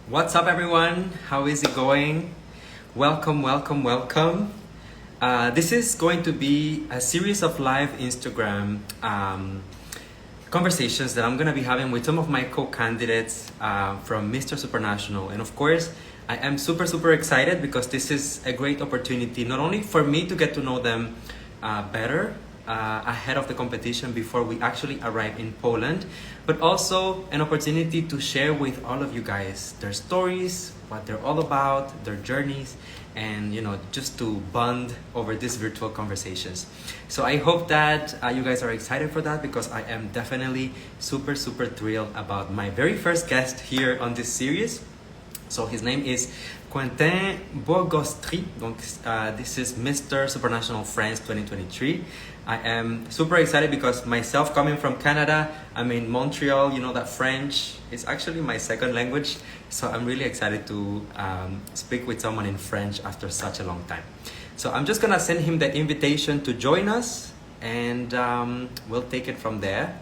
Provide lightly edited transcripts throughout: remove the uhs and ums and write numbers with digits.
What's up, everyone? How is it going? Welcome, welcome, welcome. This is going to be a series of live Instagram conversations that I'm going to be having with some of my co-candidates from Mister Supranational. And of course, I am super, super excited because this is a great opportunity, not only for me to get to know them better ahead of the competition before we actually arrive in Poland, but also an opportunity to share with all of you guys their stories, what they're all about, their journeys, and just to bond over these virtual conversations. So I hope that you guys are excited for that, because I am definitely super, super thrilled about my very first guest here on this series. So his name is Quentin Bourgaustruy. Donc, this is Mister Supranational France 2023. I am super excited because myself, coming from Canada, I'm in Montreal. You know that French is actually my second language. So I'm really excited to speak with someone in French after such a long time. So I'm just gonna send him the invitation to join us, and we'll take it from there.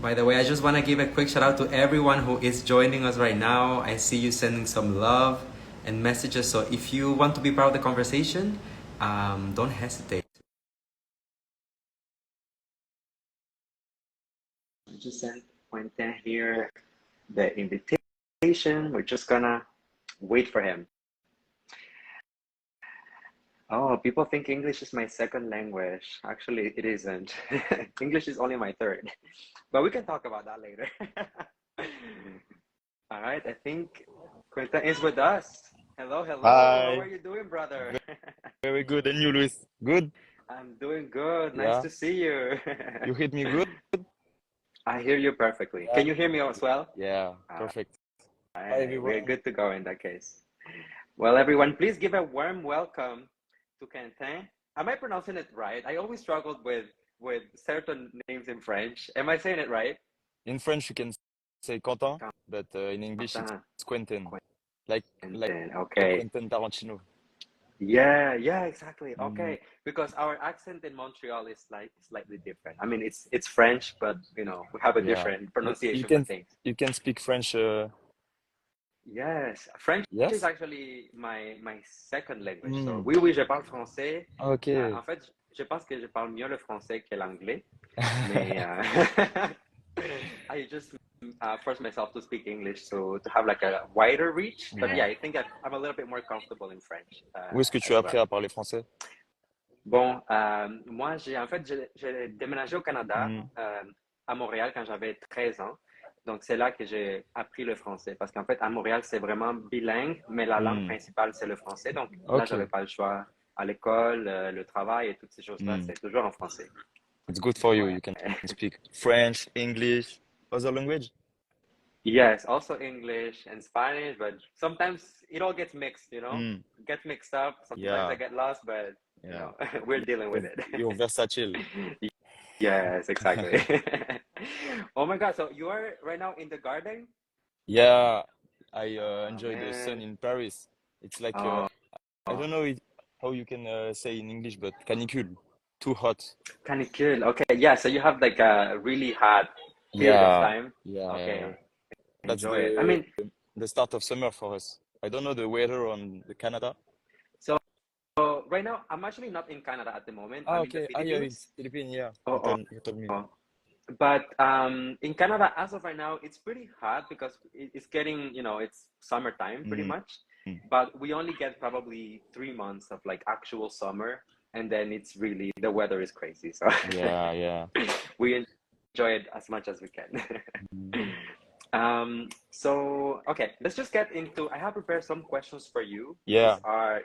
By the way, I just want to give a quick shout out to everyone who is joining us right now. I see you sending some love and messages. So if you want to be part of the conversation, don't hesitate. I just sent Quentin here the invitation. We're just gonna wait for him. Oh, people think English is my second language. Actually, it isn't. English is only my third. But we can talk about that later. All right, I think Quentin is with us. Hello, hello. How Hi, are you doing, brother? very good. And you, Luis? Good? I'm doing good. Nice Yeah. to see you. You hit me good? I hear you perfectly. Yeah. Can you hear me as well? Yeah, All perfect. Hi, right, we're everyone. good to go in that case. Well, everyone, please give a warm welcome to Kentin. Am I pronouncing it right? I always struggled with certain names in French. Am I saying it right? In French, you can say Quentin, but in English, it's Quentin. Quentin, like Quentin. Okay. Quentin Tarantino. Yeah, exactly. Mm, Okay, because our accent in Montreal is like slightly different. I mean, it's French, but we have a yeah. different But pronunciation for things. you can speak French. Yes, French is Yes. actually my second language. So Mm, oui, je parle français. okay. En fait, je pense que je parle mieux le français que l'anglais, mais I just force myself to speak English so to have like a wider reach. But Yeah. yeah, I think I'm a little bit more comfortable in French Où est-ce que tu as as appris well. à parler français? Bon, moi, j'ai déménagé au Canada, Mm, à Montréal, quand j'avais 13 ans. Donc, c'est là que j'ai appris le français. Parce qu'en fait, à Montréal, c'est vraiment bilingue, mais la langue mm, principale, c'est le français. Donc, là, j'avais okay. pas le choix. À l'école, le travail et toutes ces choses-là, Mm. c'est toujours en français. It's good for you. Ouais. You can speak French, English, other language. Yes, also English and Spanish, but sometimes it all gets mixed. Mm, Gets mixed up. Sometimes I yeah, get lost, but, yeah. we're dealing with it. You're versatile. Yes, exactly. Oh my God. So you are right now in the garden? Yeah, I Oh enjoy the sun man. in Paris. It's like Oh, I don't know how you can say in English, but canicule, too hot. canicule. Okay. Yeah. So you have like a really hot period of Yeah, time. yeah. Okay. That's Enjoy it. I mean, the start of summer for us. I don't know the weather on the Canada. so right now, I'm actually not in Canada at the moment. Ah, I'm in the okay. Ah, yeah, Philippines. it's Philippines. Yeah, Oh, you told me. oh. But in Canada, as of right now, it's pretty hot because it's getting, it's summertime pretty Mm, much. But we only get probably 3 months of like actual summer, and then it's really the weather is crazy. So yeah, yeah. we enjoy it as much as we can. Mm, So okay, let's just get into. I have prepared some questions for you. These yeah. are,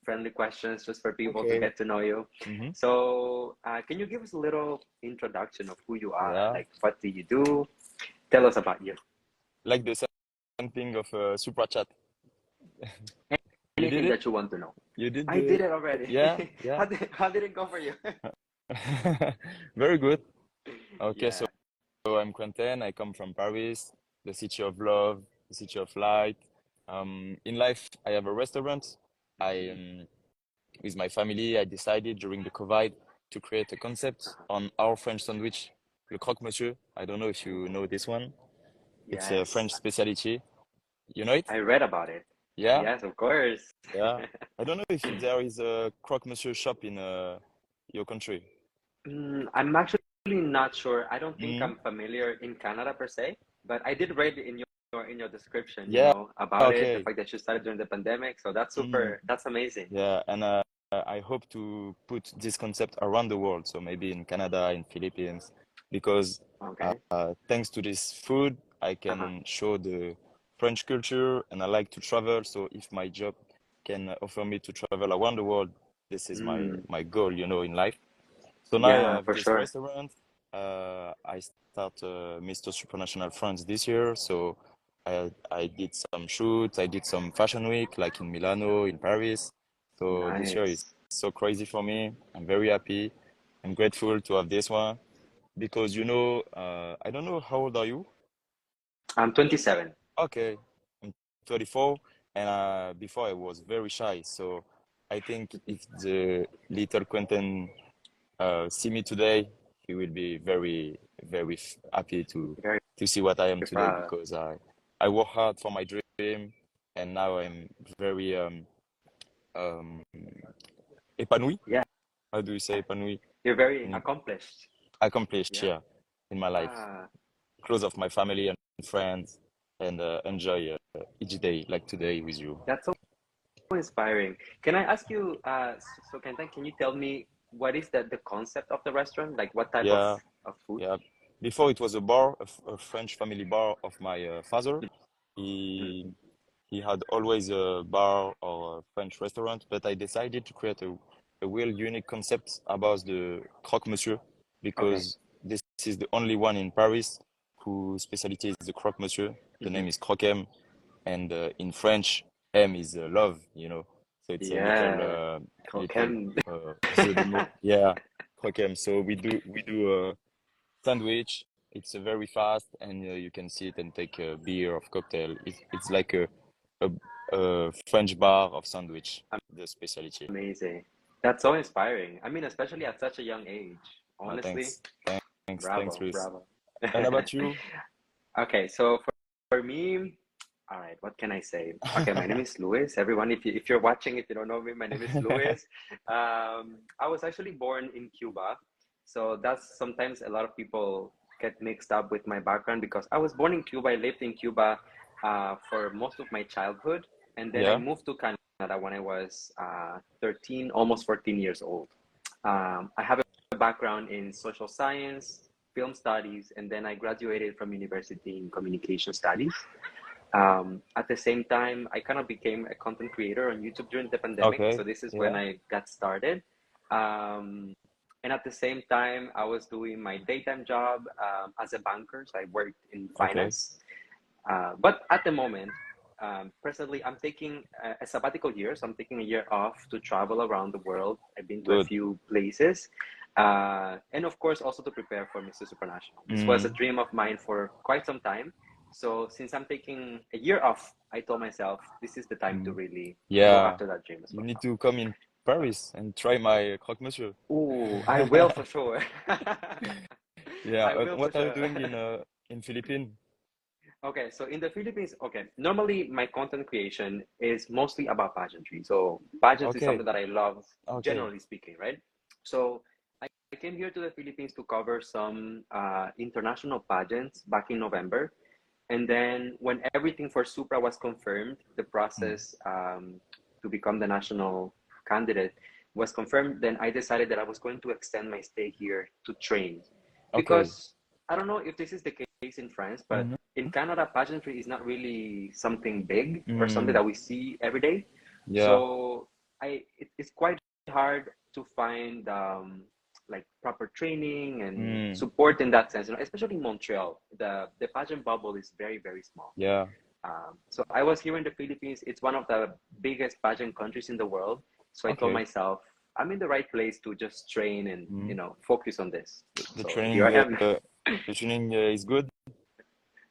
friendly questions just for people to Okay. get to know you. Mm-hmm. So, can you give us a little introduction of who you are? Yeah. Like, what do you do? Tell us about you. Like the same thing of Supra Chat. You did Anything it? that you want to know. You did I the did it already. yeah, yeah. How did it go for you? Very good. Okay, Yeah. so I'm Quentin. I come from Paris, the city of love, the city of light. In life, I have a restaurant. I, Mhm. with my family, I decided during the COVID to create a concept Uh-huh. on our French sandwich, le croque-monsieur. I don't know if you know this one. It's a Yes, French specialty. You know it? I read about it. Yeah, Yes, of course. yeah. I don't know if there is a croque monsieur shop in your country. I'm actually not sure. I don't think Mm. I'm familiar in Canada per se, but I did read in your description, Yeah, about it, the okay. fact that you started during the pandemic. So that's Mm. super, that's amazing. Yeah, and I hope to put this concept around the world, so maybe in Canada, in Philippines, because Okay. thanks to this food, I Uh-huh. can show the French culture, and I like to travel. So if my job can offer me to travel around the world, this is Mm, my goal, in life. So now I yeah, have for this sure. restaurant. I start Mister Supranational France this year, so I did some shoots. I did some fashion week, like in Milano, in Paris. So this year is Nice. so crazy for me. I'm very happy. I'm grateful to have this one because I don't know how old are you? I'm 27. Okay, I'm 34, and before I was very shy. So I think if the little Quentin see me today, he will be very, very happy Very to see what I am today proud. because I work hard for my dream, and now I'm very um épanoui. Yeah, How do you say épanoui? you're very In accomplished. accomplished, Yeah. yeah, in my life, Ah, close of my family and friends, and enjoy each day like today with you. that's so inspiring. Can I ask you, so Kentan, can you tell me what is the concept of the restaurant? Like what type Yeah, of food? yeah. Before it was a bar, a French family bar of my father. Mm, He He had always a bar or a French restaurant, but I decided to create a real unique concept about the croque monsieur okay. because this is the only one in Paris whose specialty is the croque monsieur. The Hmm. name is croquem, and in French, M is love. So it's a Yeah. little Croquem. jeu de mots. Yeah, croquem. So we do a sandwich. It's very fast, and you can sit and take a beer or cocktail. It's like a, a French bar of sandwich, the specialty. Amazing. That's so inspiring. I mean, especially at such a young age. Honestly, Thanks, thanks, bravo, Luis. bravo. And about you? Okay, so for me, all right, what can I say? Okay, my name is Luis. Everyone, if you're watching, if you don't know me, my name is Luis. I was actually born in Cuba, so that's sometimes a lot of people get mixed up with my background because I was born in Cuba. I lived in Cuba for most of my childhood, and then I Yeah. moved to Canada when I was 13, almost 14 years old. I have a background in social science, film studies, and then I graduated from university in communication studies. At the same time, I kind of became a content creator on YouTube during the pandemic. So Okay. this is when Yeah. I got started. Um, and at the same time, I was doing my daytime job as a banker. So I worked in Okay. finance. But at the moment, presently, I'm taking a sabbatical year. So I'm taking a year off to travel around the world. I've been to a Good. few places. And of course, also to prepare for Mr. Supranational. This was a Mm, dream of mine for quite some time. So since I'm taking a year off, I told myself this is the time to mm. really go Yeah. after that dream as You well. need to come in Paris and try my croque monsieur. Oh, I will for sure. Yeah. I will for What are you sure. doing in Philippines? Okay, so in the Philippines, okay, normally my content creation is mostly about pageantry. So pageants is Okay. something that I love, Okay. generally speaking, right? So I came here to the Philippines to cover some international pageants back in November. And then when everything for Supra was confirmed, the Mm. process to become the national candidate was confirmed, then I decided that I was going to extend my stay here to train. Okay. Because I don't know if this is the case in France, but Mm-hmm. in Canada, pageantry is not really something big or something Mm. that we see every day. Yeah. So it's quite hard to find like proper training and Mm. support in that sense, especially in Montreal. The pageant bubble is very, very small. Yeah. So I was here in the Philippines. It's one of the biggest pageant countries in the world. So I told Okay. myself, I'm in the right place to just train and Mm. focus on this. The So here I training, am. is good.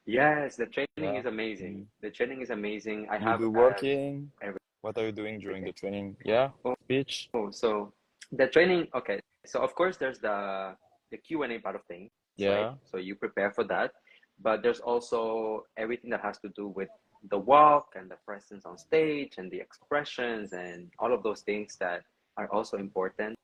Yes, the training Yeah. is amazing. Mm. The training is amazing. I You have do working. everything. What are you doing during the training? Yeah. Speech. Oh, so the training, okay. So of course there's the Q&A part of things, right? Yeah. So you prepare for that. but there's also everything that has to do with the walk and the presence on stage and the expressions and all of those things that are also important,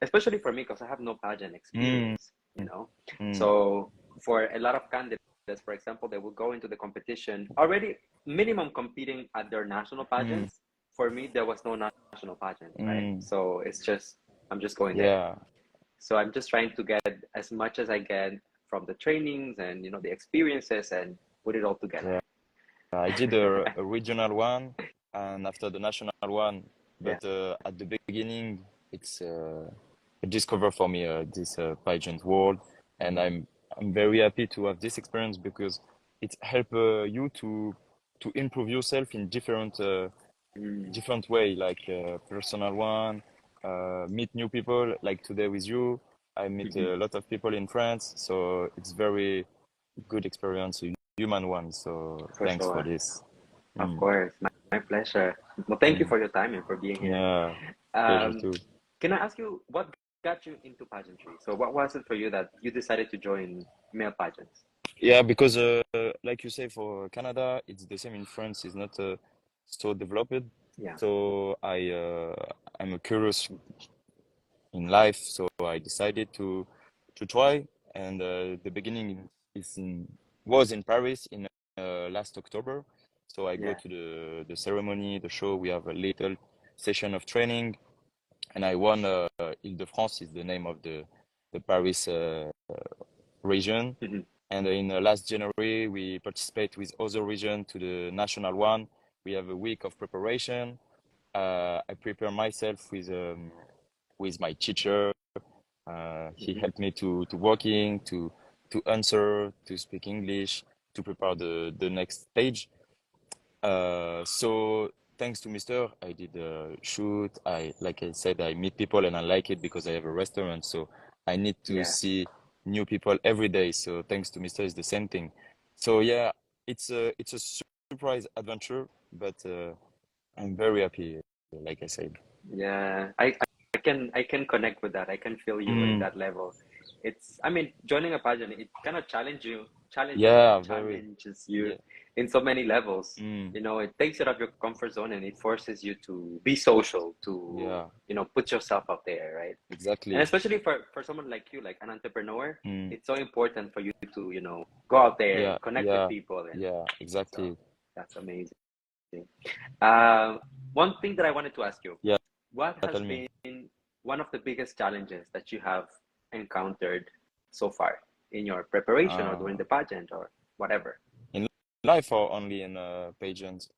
especially for me because I have no pageant Mm, experience, you know. mm, So for a lot of candidates, for example, they will go into the competition already minimum competing at their national mm, pageants. For me, there was no national pageant, right? mm. So it's just I'm just going there. Yeah, So I'm just trying to get as much as I can from the trainings and the experiences and put it all together. yeah. I did a regional one and after the national one, Yeah, but at the beginning, it's a discover for me this pageant world, and I'm very happy to have this experience because it help you to improve yourself in mm, different way, like personal one, meet new people. Like today with you, I meet mhm, a lot of people in France, so it's very good experience, a human one. So for thanks for sure. this. Of Mm, course, my pleasure. Well, thank you mm. for your time and for being here. Yeah, pleasure Um, too. can I ask you what got you into pageantry? So, what was it for you that you decided to join male pageants? Yeah, because like you say, for Canada, it's the same in France. It's not so developed. Yeah. So I'm a curious in life, so I decided to try. And the beginning is in was in Paris in last October. So I go Yeah. to the ceremony, the show. We have a little session of training, and I won Île-de-France is the name of the Paris region. Hmm. And in last January, we participate with other region to the national one. We have a week of preparation. I prepare myself with my teacher. He Hmm. helped me to working, to answer, to speak English, to prepare the next stage. So thanks to Mister, I did a shoot. Like I said, I meet people and I like it because I have a restaurant. So I need to Yeah. see new people every day. So thanks to Mister, it's the same thing. So yeah, it's a surprise adventure, but I'm very happy, like I said. Yeah. I can connect with that. I can feel you in Mm, that level. I mean, joining a pageant, it kind of yeah, very. challenges you Yeah. in so many levels. Mm, It takes you out of your comfort zone and it forces you to be social, to, yeah, put yourself out there, right? And exactly. especially for someone like you, like an entrepreneur, Mm, it's so important for you to, go out there, yeah, connect with yeah, people, and yeah, so exactly. that's amazing. One thing that I wanted to ask you, Yeah, what has tell me. been one of the biggest challenges that you have encountered so far in your preparation or during Uh, the pageant or whatever? in life or only in pageants?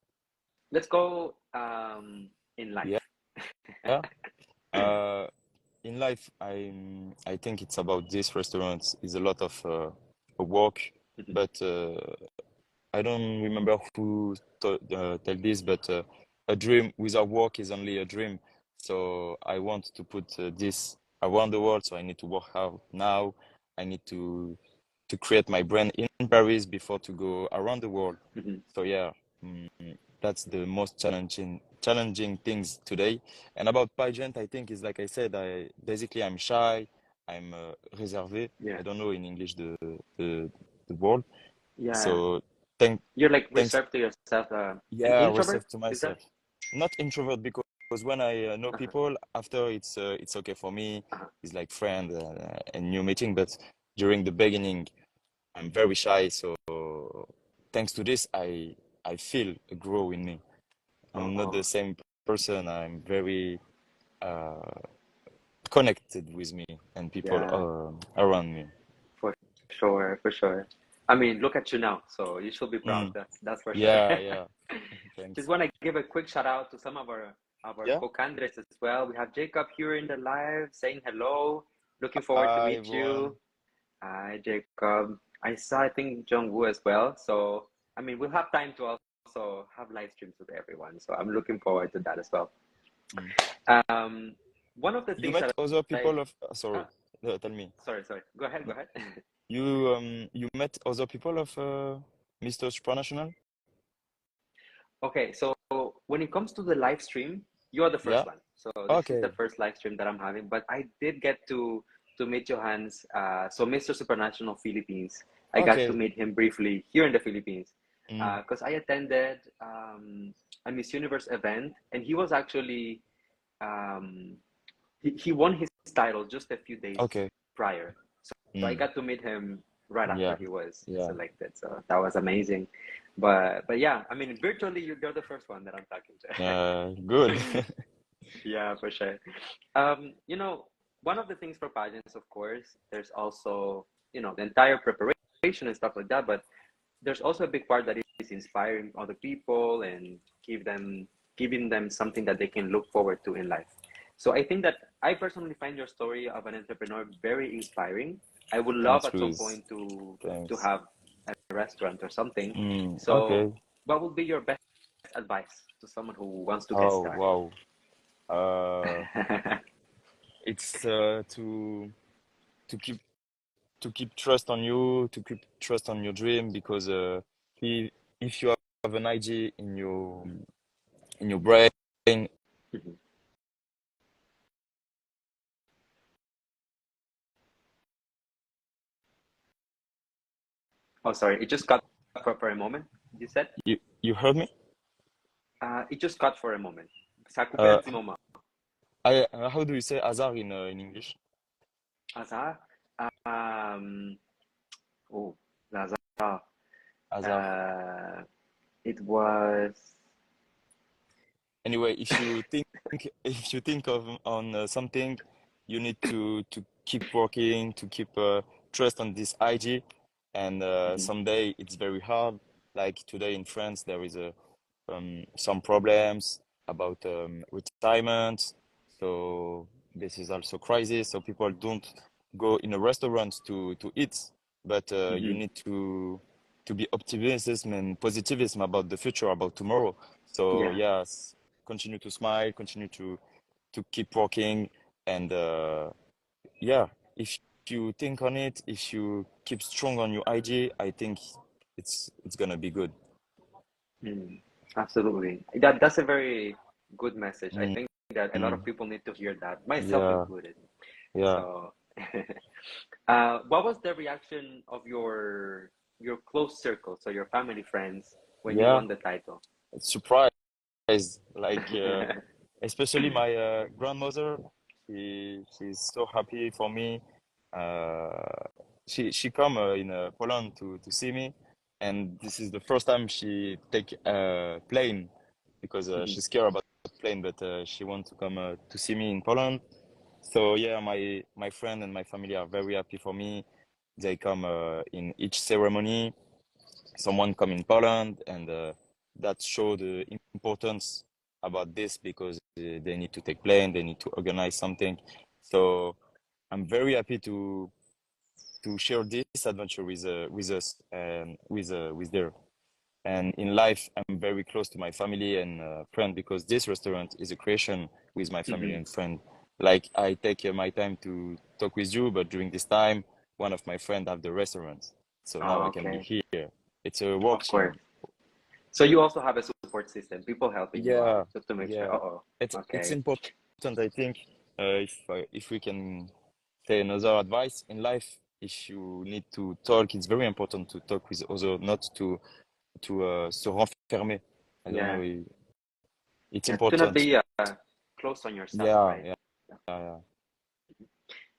Let's go in Yeah. life. Uh, in life, I think it's about this restaurant is a lot of work, Mhm. but I don't remember who tell this, but a dream without work is only a dream. So I want to put this around the world. So I need to work hard now. I need to create my brand in Paris before to go around the world. Mhm. So yeah, mm, that's the most challenging things today. And about pageant, I think is like I said, I'm shy. I'm réservé. Yeah. I don't know in English the word. Yeah. So thank You're like thanks. reserved to yourself, an Yeah, introvert, reserve to is that? myself. Not introvert because when I know Uh-huh. people, after it's okay for me. Uh-huh. It's like friend and new meeting. But during the beginning, I'm very shy. So thanks to this, I feel a grow in me. I'm not the Oh, same person. I'm very uh, connected with me and people yeah, around me. for sure, for sure. I mean, look at you now, so you should be proud. Mm, That's for sure. yeah, yeah. Just Thanks. want to give a quick shout out to some of our Yeah. co-candidates as well. We have Jacob here in the live saying hello. Looking forward to Hi meet everyone. you. Hi, Jacob. I saw, I think, Jung Woo as well. So, I mean, we'll have time to also have live streams with everyone. So I'm looking forward to that as well. Mm. Um, One of the You things met that other I, people of uh, sorry, tell me. sorry. Go ahead, go No, ahead. you met other people of Mister Supranational? Okay, so when it comes to the live stream, you are the Yeah. first one. So this is the Okay. first live stream that I'm having, but I did get to to meet Johannes. So Mr. Supranational Philippines, I got to Okay. meet him briefly here in the Philippines Mm. because I attended a Miss Universe event, and he was actually he won his title just a few days Okay. prior. So I Mm. got to meet him right after Yeah. he was Yeah. selected. So that was amazing. But yeah, I mean, virtually you're the first one that I'm talking Good. to. Yeah, for sure. You know, one of the things for pageants, of course, there's also, the entire preparation and stuff like that, but there's also a big part that is inspiring other people and giving them something that they can look forward to in life. So I think that I personally find your story of an entrepreneur very inspiring. I would love Thanks, at some Ruiz. point to Thanks. have a restaurant or something. So Okay. what would be your best advice to someone who wants to get Oh, started? wow. Uh, it's to keep to keep trust on you, to keep trust on your dream, because if if you have an idea in your brain, Oh, sorry, it just cut for a moment. You said you heard me? it just cut for a moment. Ça a coupé un Uh, petit moment. how do you say hasard in English? Azar, um, oh, Lazar. Hasard. Uh, it was. Anyway, if you think of on something, you need to keep working, to keep trust on this idea, and Mhm, someday it's very hard. Like today in France, there is some problems about retirement, so this is also crisis. So people don't go in a restaurant to eat, but you mhm. need to be optimism and positivism about the future, about tomorrow. So Yeah. yes, continue to smile, continue to keep working, and yeah, if you think on it, if you keep strong on your idea, I think it's gonna be good. Mm, absolutely. That's a very good message. I Mm, think that a lot of mm, people need to hear that, myself yeah, included. yeah. So, what was the reaction of your close circle, so your family, friends, when you Yeah, won the title? surprised. Like especially my grandmother, she's so happy for me. Uh, she come in Poland to see me, and this is the first time she take a plane because Mhm, she's scared about plane, but she want to come to see me in Poland. So yeah, my friend and my family are very happy for me. They come in each ceremony. Someone come in Poland, and that show the importance about this because they need to take plane, they need to organize something. So I'm very happy to share this adventure with us and with their. And in life, I'm very close to my family and friend because this restaurant is a creation with my family mhm. and friend. Like I take my time to talk with you, but during this time, one of my friend have the restaurant, so now Oh, I can be okay. here. It's a Of work course. team. So you also have a support system, people helping you out, Yeah, just to make sure. yeah. Oh, It's okay. important. I think if we can say another advice in life, if you need to talk, it's very important to talk with other, not to se renfermer. I don't Yeah. know. It's Yeah. To not important. be close on yourself, Yeah, right? yeah, Yeah. yeah,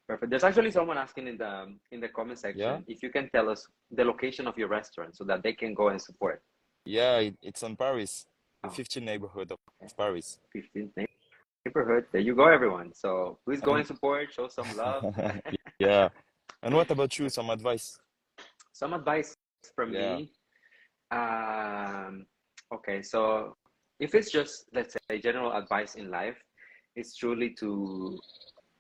Perfect. There's actually someone asking in the comment yeah. section if you can tell us the location of your restaurant so that they can go and support. Yeah, it's on Paris, the Oh, 15th neighborhood okay. of Paris. 15th neighborhood. There you go, everyone. So please go And and support, show some love. yeah. And what about you? Some advice? Some advice from Yeah. me. Um, okay, so if it's just, let's say, general advice in life, it's truly to,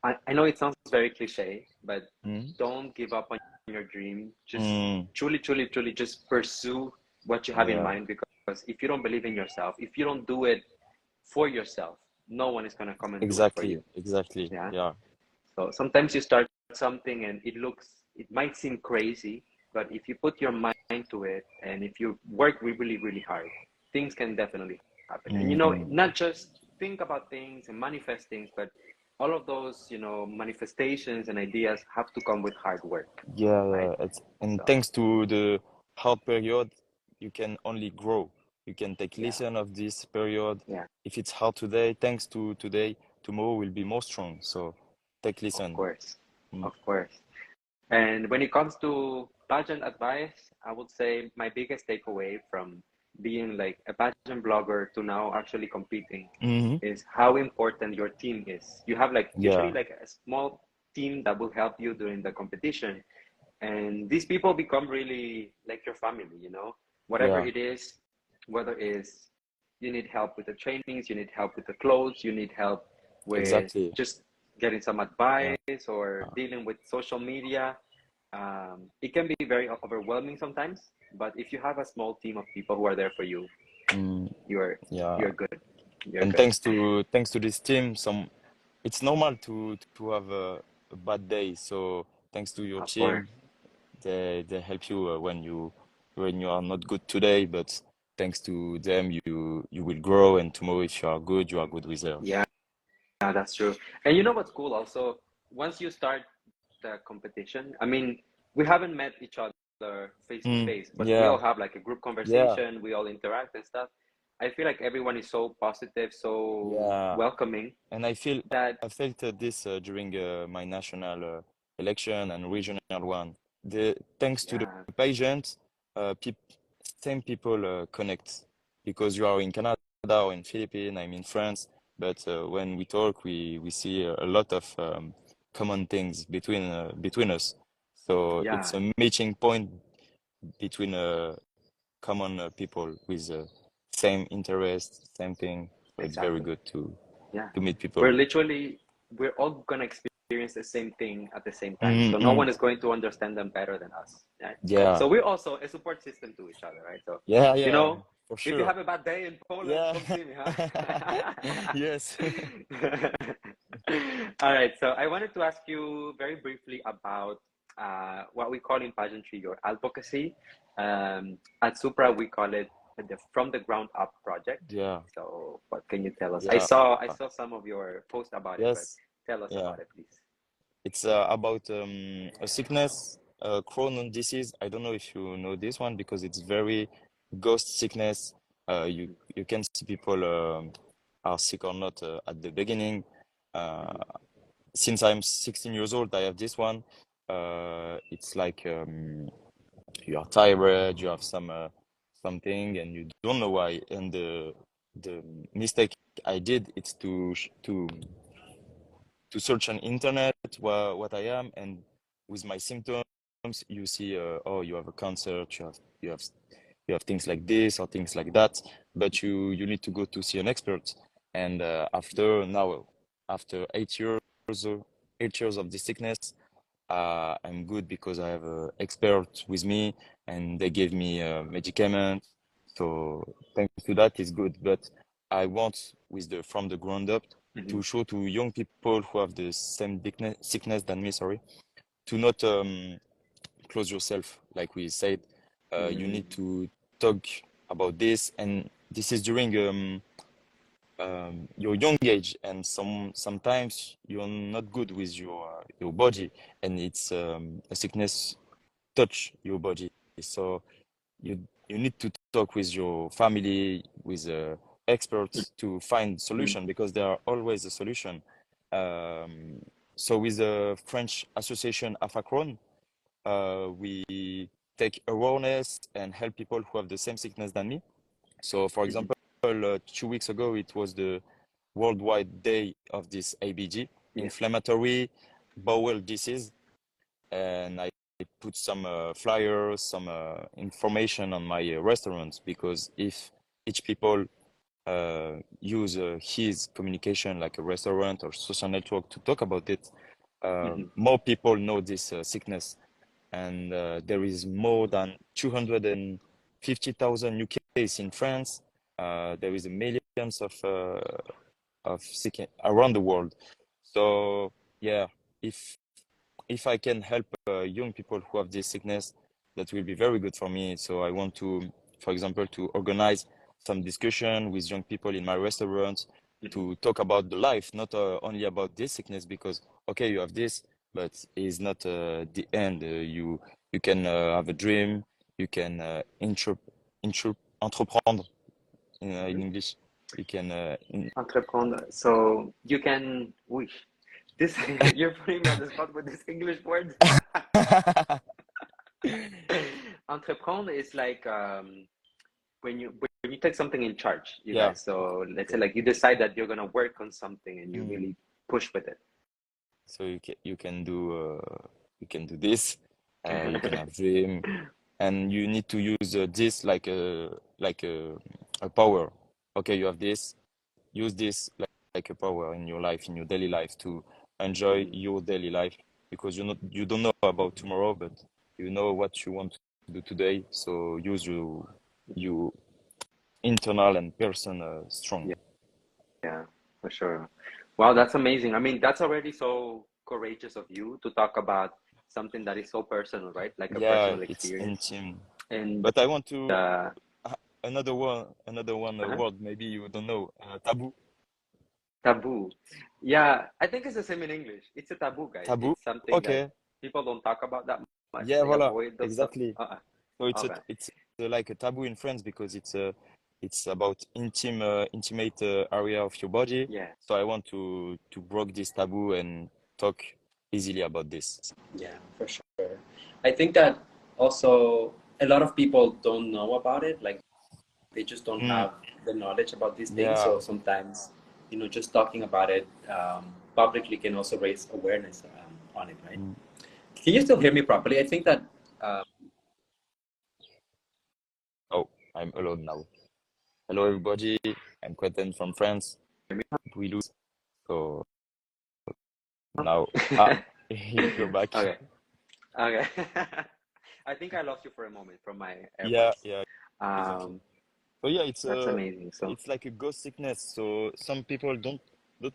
I know it sounds very cliche, but Mm. don't give up on your dream. Just Mm. truly, truly, truly just pursue what you have in Yeah. mind, because if you don't believe in yourself, if you don't do it for yourself, no one is going to come and do it for Exactly. you. Exactly. Yeah. Yeah. So sometimes you start something and it might seem crazy, but if you put your mind to it and if you work really, really hard, things can definitely happen. And Mm. not just think about things and manifest things, but all of those, manifestations and ideas have to come with hard work, Yeah, right? and So, thanks to the hard period, you can only grow. You can take yeah, lesson of this period. yeah, If it's hard today, thanks to today, tomorrow will be more strong. So take of lesson. course, Mm. of course. And when it comes to pageant advice, I would say my biggest takeaway from being like a pageant blogger to now actually competing Hmm. is how important your team is. You have like usually Yeah, like a small team that will help you during the competition. And these people become really like your family, whatever yeah, it is, whether it's you need help with the trainings, you need help with the clothes, you need help with exactly. just getting some Yeah, advice or dealing with social media. It can be very overwhelming sometimes, but if you have a small team of people who are there for you, mm, you're yeah. you're good. You're And good. thanks to this team, it's normal to have a bad day. So thanks to your Of course. team, they help you when you are not good today, but thanks to them you will grow, and tomorrow if you are good with them. Yeah, that's true. And you know what's cool also? Once you start the competition, I mean, we haven't met each other face to Mm, face, but we all yeah, have like a group yeah, conversation, we all interact and stuff. I feel like everyone is so positive, so yeah. welcoming And I feel that, I felt this during my national election and regional one. Thanks to the yeah, pageant, peop same people connect because you are in Canada or in Philippines, I'm in France. But when we talk, we see a lot of common things between us. So it's yeah, a meeting point between common people with same interest, same thing. So it's very exactly. good to Yeah. to meet We're people. literally, we're all gonna experience the same thing at the same time. So no Mm-mm. one is going to understand them better than us. Right? Yeah, So we're also a support system to each other, right? So, yeah, you yeah, know, for if you sure. have a bad day in Poland, Yeah. come see me, huh? Yes. All right. So I wanted to ask you very briefly about what we call in pageantry your advocacy. At Supra, we call it the From the Ground Up project. Yeah, So what can you tell us? I yeah, saw I saw some of your posts about it, but yes, tell us yeah. about it, please. It's about a sickness, Crohn's disease. I don't know if you know this one because it's very ghost sickness. You can see people are sick or not at the beginning. Uh, Mm-hmm. since I'm 16 years old, I have this one. It's like you are tired, you have something, and you don't know why. And the mistake I did is to search on internet what I am, and with my symptoms, you see, oh, you have a cancer, you have things like this or things like that, but you need to go to see an expert. And after 8 years, 8 years of this sickness, I'm good because I have an expert with me, and they gave me medicament. So thanks to that, is good. But I want, with the from the ground up, Mm-hmm. to show to young people who have the same sickness than me, sorry, to not close yourself, like we said. You need Mm-hmm. to talk about this, and this is during your young age, and sometimes you're not good with your body, and it's a sickness touch your body. So you need to talk with your family, with experts to find solution, because there are always a solution. Um, so with the French association Afacron, we take awareness and help people who have the same sickness than me. So, for Mm-hmm. example, 2 weeks ago, it was the worldwide day of this ABG, Yeah. inflammatory bowel disease, and I put some flyers, some information on my restaurants, because if each people use his communication like a restaurant or social network to talk about it, Mm-hmm. more people know this sickness. And there is more than 250,000 new cases in France. There is millions of sick around the world. So yeah, if if I can help young people who have this sickness, that will be very good for me. So I want to, for example, to organize some discussion with young people in my restaurant to talk about the life, not only about this sickness, because okay, you have this, but it's not the end. You can have a dream, you can entreprendre in English. You can Entreprendre. So you can wish. This you're putting me on the spot with this English word. Entreprendre is like when you take something in charge, you yeah. guys. So let's say like you decide that you're gonna work on something and you Mm. really push with it. So you can do this. You can have dream, and you need to use this a power. Okay, you have this. Use this like a power in your life, in your daily life, to enjoy Mhm. your daily life, because you don't know about tomorrow, but you know what you want to do today. So use your internal and person strong. Yeah, yeah, for sure. Wow, that's amazing. I mean, that's already so courageous of you to talk about something that is so personal, right? Like a Yeah, personal it's experience. intimate. And But I want to uh, another one uh-huh. word maybe you don't know. Taboo. Taboo. Yeah, I think it's the same in English. It's a taboo, guys. Taboo. It's something that Okay. people don't talk about that much. Yeah, They voila. avoid those stuff. Exactly. Uh-uh. So Okay. it's like a taboo in France because it's about intimate area of your body. Yeah, So I want to break this taboo and talk easily about this. yeah, for sure. I think that also a lot of people don't know about it. Like they just don't Mm, have the knowledge about these things. yeah. So sometimes, just talking about it publicly can also raise awareness on it, right? Mm. Can you still hear me properly? I think that uh, Oh, I'm alone now. Hello everybody. I'm Quentin from France. We lose. So now you're back. okay, okay. I think I lost you for a moment from my Yeah, AirPods. yeah, exactly. Um, So yeah, that's amazing. So it's like a ghost sickness. So some people don't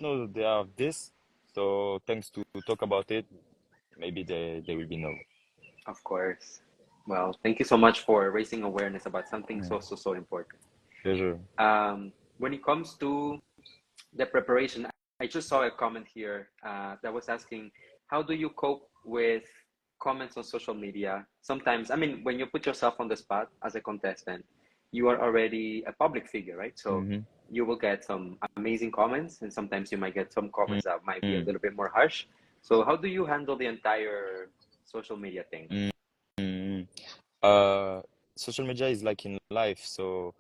know they have this. So thanks to talk about it, maybe they will be know. of course, well, thank you so much for raising awareness about something Mm. so important. Pleasure. When it comes to the preparation, I just saw a comment here that was asking, how do you cope with comments on social media? Sometimes, I mean, when you put yourself on the spot as a contestant, you are already a public figure, right? So Mm-hmm. you will get some amazing comments, and sometimes you might get some comments that might be a Mm-hmm. little bit more harsh. So how do you handle the entire social media thing? Mm-hmm. Uh, Social media is like in life. So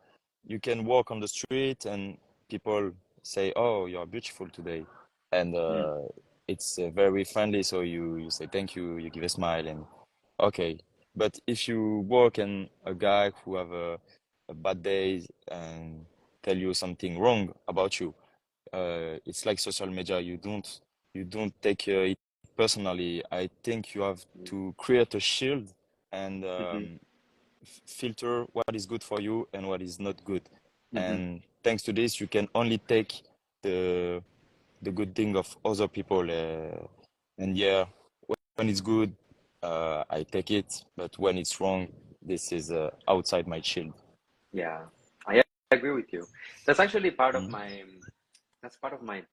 you can walk on the street and people say, "Oh, you are beautiful today," and Mm, it's very friendly. So you say thank you, you give a smile, and okay. But if you walk and a guy who have a bad day and tell you something wrong about you, it's like social media. You don't take it personally. I think you have mm, to create a shield and mm-hmm, filter what is good for you and what is not good. mm-hmm. And thanks to this, you can only take the the good thing of other people. And yeah, when it's good, I take it. But when it's wrong, this is outside my shield. Yeah, I agree with you. That's actually part of Mm. my that's part of my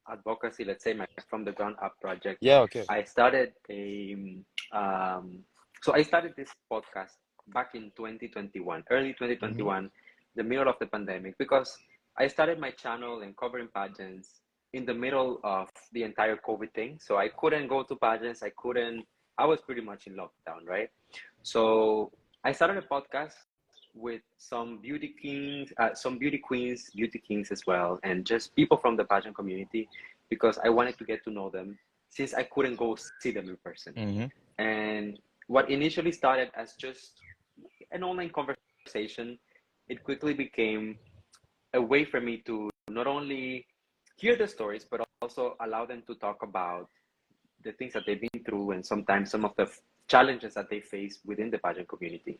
advocacy, let's say my from the ground up project. Yeah, okay. I started a um, so I started this podcast back in 2021, early Mm-hmm. 2021, the middle of the pandemic, because I started my channel and covering pageants in the middle of the entire COVID thing. So I couldn't go to pageants. I was pretty much in lockdown, right? So I started a podcast with some beauty kings, some beauty queens, beauty kings as well, and just people from the pageant community because I wanted to get to know them since I couldn't go see them in person. Mm-hmm. And what initially started as just an online conversation, it quickly became a way for me to not only hear the stories, but also allow them to talk about the things that they've been through and sometimes some of the challenges that they face within the pageant community.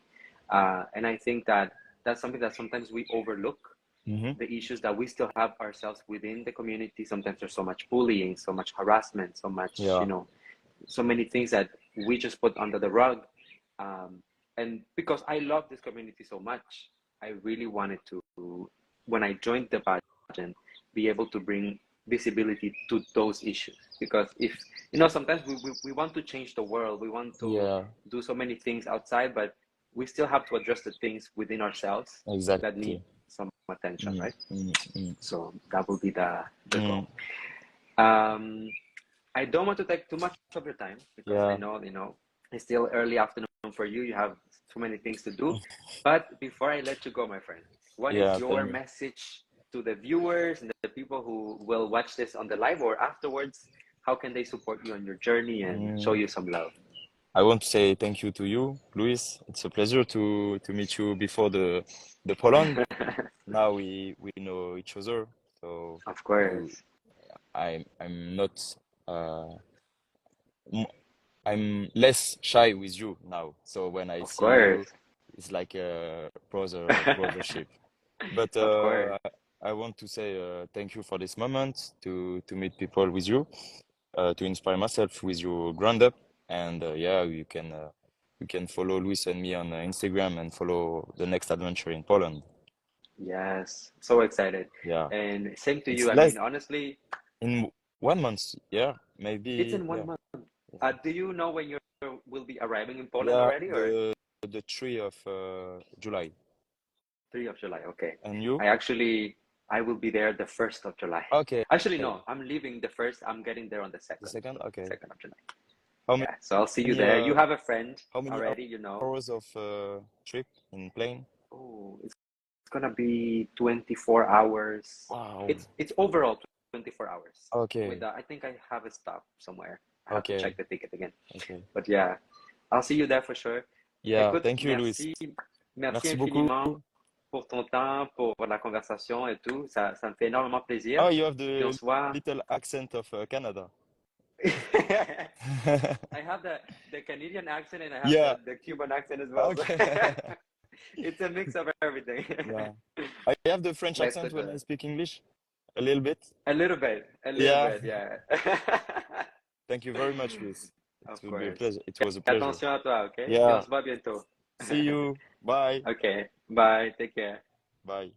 And I think that that's something that sometimes we overlook Mm-hmm. the issues that we still have ourselves within the community. Sometimes there's so much bullying, so much harassment, so much, Yeah. so many things that we just put under the rug. And because I love this community so much, I really wanted to, when I joined the pageant, be able to bring visibility to those issues. Because if, sometimes we want to change the world, we want to Yeah, do so many things outside, but we still have to address the things within ourselves that need exactly. some attention, Mm, right? mm, mm, So that will be the mm. goal. Um, I don't want to take too much of your time because I Yeah. know, it's still early afternoon for you. You have so many things to do. But before I let you go, my friend, what is Yeah, tell your me. message to the viewers and the people who will watch this on the live or afterwards? How can they support you on your journey and show Mm, you some love? I want to say thank you to you, Luis. It's a pleasure to meet you before the Poland. Now we know each other, so Of you, course. I'm not uh m- I'm less shy with you now. So when I Of see you, course. it's like a brothership. But Of course. I want to say thank you for this moment to meet people with you, to inspire myself with your ground up, and yeah, you can follow Luis and me on Instagram and follow the next adventure in Poland. Yes. So excited. Yeah, And same to it's you. I less mean, honestly, in 1 month. Yeah, it's maybe. in Yeah, 1 month. yeah, Do you know when you will be arriving in Poland yeah. already, or The 3 of July. 3 of July? Okay. And you? I will be there the 1st of July. Okay, Actually, no, I'm leaving the 1st. I'm getting there on the the 2nd. second. So Okay. 2nd of July. How Yeah. So I'll see you many there. You have a friend how many already, hours of trip in plane? Oh, it's gonna be 24 hours. Wow. It's overall 24 hours. Okay. I think I have a stop somewhere. I have to Okay. check the ticket again. Okay. But yeah, I'll see you there for sure. Yeah. Écoute, Thank you, Luis. merci Merci beaucoup. infiniment pour ton temps, pour la conversation et tout. Ça me fait énormément plaisir. Oh, you have Puis on the se voit. little accent of Canada. I have the Canadian accent and I have Yeah. the Cuban accent as well. So Okay. it's a mix of everything. Yeah. I have the French Mais accent écoute, when I speak English a little bit. a little Yeah. bit, yeah. Thank you very much, Luis. It Of would be a course. pleasure. It was a Fais pleasure. attention à toi, ok? Puis on Yeah. se voit bientôt. See you. Bye. Ok, bye, take care. Bye.